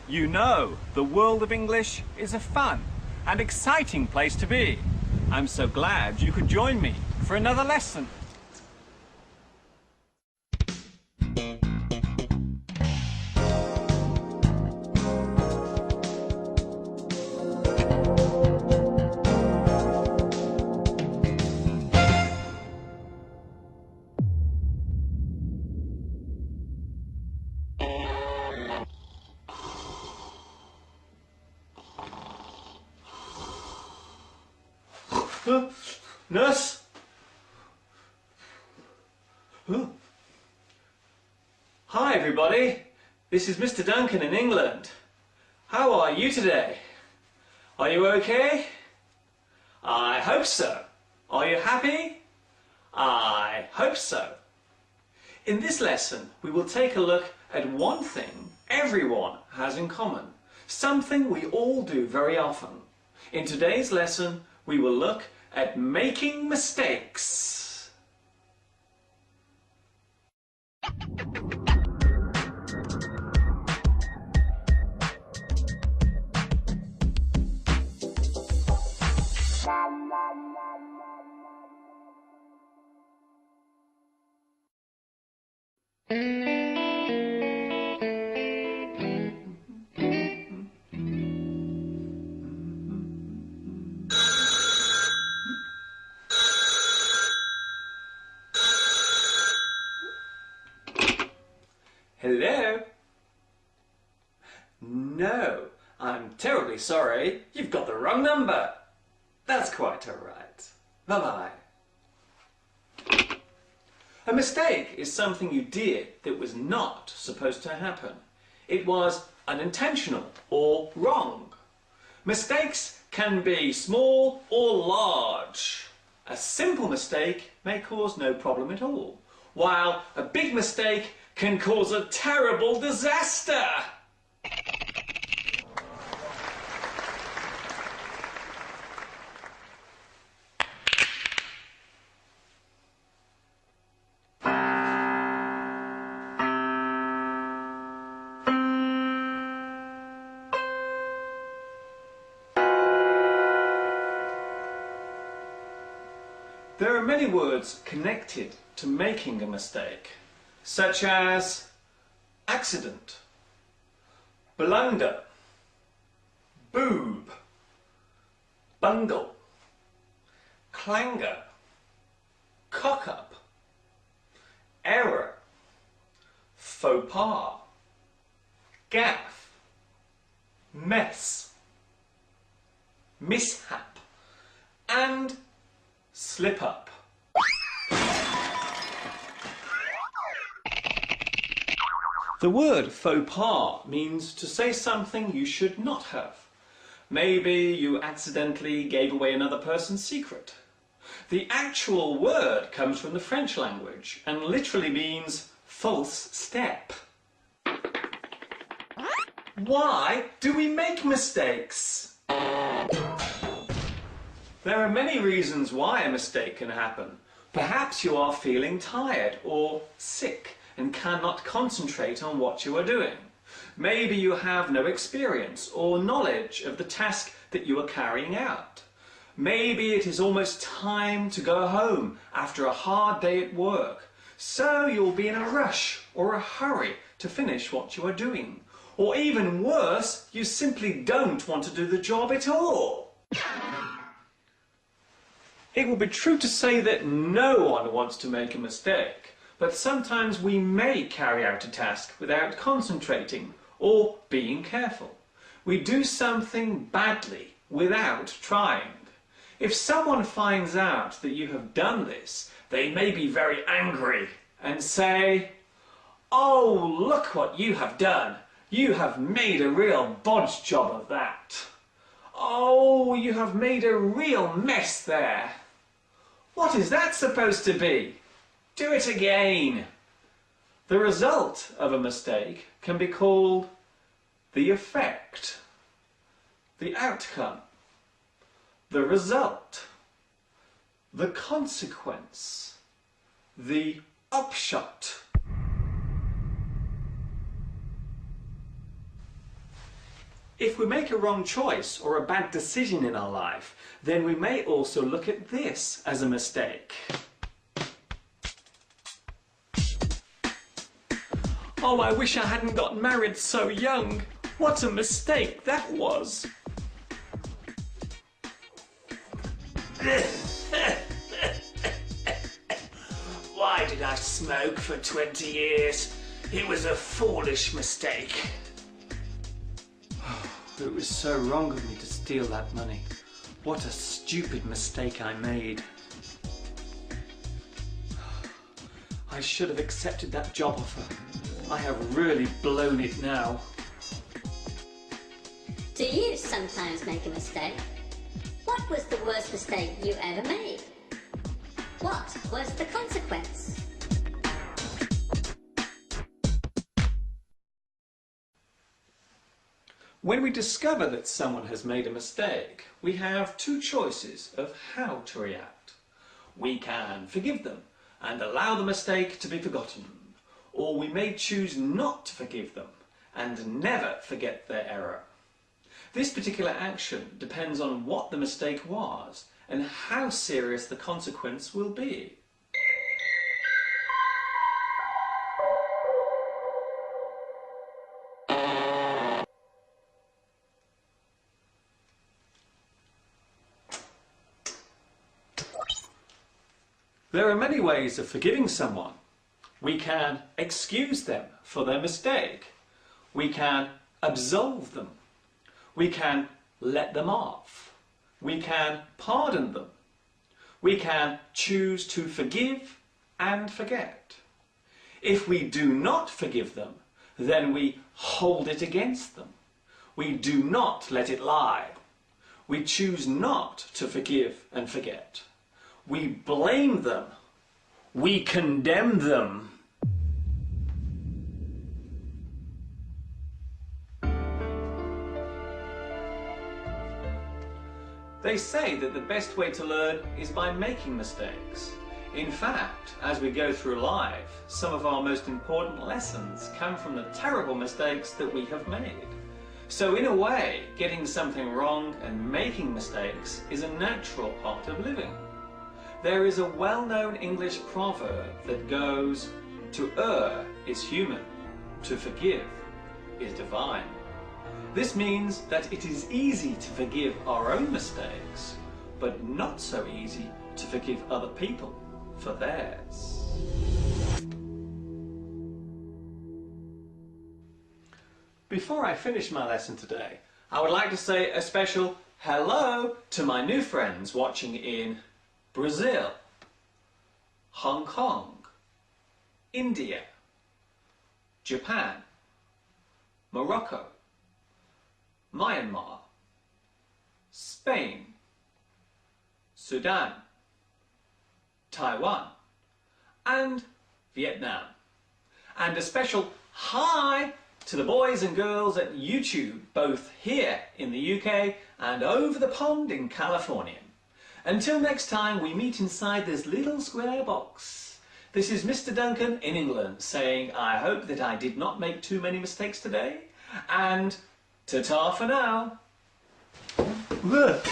You know, the world of English is a fun and exciting place to be. I'm so glad you could join me for another lesson. Nurse? Hi everybody, this is Mr. Duncan in England. How are you today? Are you okay? I hope so. Are you happy? I hope so. In this lesson we will take a look at one thing everyone has in common, something we all do very often. In today's lesson we will look at making mistakes. Hello? No, I'm terribly sorry. You've got the wrong number. That's quite all right. Bye-bye. A mistake is something you did that was not supposed to happen. It was unintentional or wrong. Mistakes can be small or large. A simple mistake may cause no problem at all, while a big mistake can cause a terrible disaster. There are many words connected to making a mistake, such as accident, blunder, boob, bungle, clanger, cock-up, error, faux pas, gaffe, mess, mishap, and slip-up. The word faux pas means to say something you should not have. Maybe you accidentally gave away another person's secret. The actual word comes from the French language and literally means false step. Why do we make mistakes? There are many reasons why a mistake can happen. Perhaps you are feeling tired or sick and cannot concentrate on what you are doing. Maybe you have no experience or knowledge of the task that you are carrying out. Maybe it is almost time to go home after a hard day at work, so you'll be in a rush or a hurry to finish what you are doing. Or even worse, you simply don't want to do the job at all. It will be true to say that no one wants to make a mistake, but sometimes we may carry out a task without concentrating or being careful. We do something badly without trying. If someone finds out that you have done this, they may be very angry and say, "Oh, look what you have done. You have made a real bodge job of that. Oh, you have made a real mess there. What is that supposed to be? Do it again." The result of a mistake can be called the effect, the outcome, the result, the consequence, the upshot. If we make a wrong choice or a bad decision in our life, then we may also look at this as a mistake. Oh, I wish I hadn't got married so young. What a mistake that was. Why did I smoke for 20 years? It was a foolish mistake. It was so wrong of me to steal that money. What a stupid mistake I made. I should have accepted that job offer. I have really blown it now. Do you sometimes make a mistake? What was the worst mistake you ever made? What was the consequence? When we discover that someone has made a mistake, we have two choices of how to react. We can forgive them and allow the mistake to be forgotten, or we may choose not to forgive them and never forget their error. This particular action depends on what the mistake was and how serious the consequence will be. There are many ways of forgiving someone. We can excuse them for their mistake. We can absolve them. We can let them off. We can pardon them. We can choose to forgive and forget. If we do not forgive them, then we hold it against them. We do not let it lie. We choose not to forgive and forget. We blame them. We condemn them. They say that the best way to learn is by making mistakes. In fact, as we go through life, some of our most important lessons come from the terrible mistakes that we have made. So in a way, getting something wrong and making mistakes is a natural part of living. There is a well-known English proverb that goes, "To err is human, to forgive is divine." This means that it is easy to forgive our own mistakes, but not so easy to forgive other people for theirs. Before I finish my lesson today, I would like to say a special hello to my new friends watching in Brazil, Hong Kong, India, Japan, Morocco, Myanmar, Spain, Sudan, Taiwan, and Vietnam. And a special hi to the boys and girls at YouTube, both here in the UK and over the pond in California. Until next time we meet inside this little square box. This is Mr. Duncan in England saying I hope that I did not make too many mistakes today, and ta-ta for now. Look.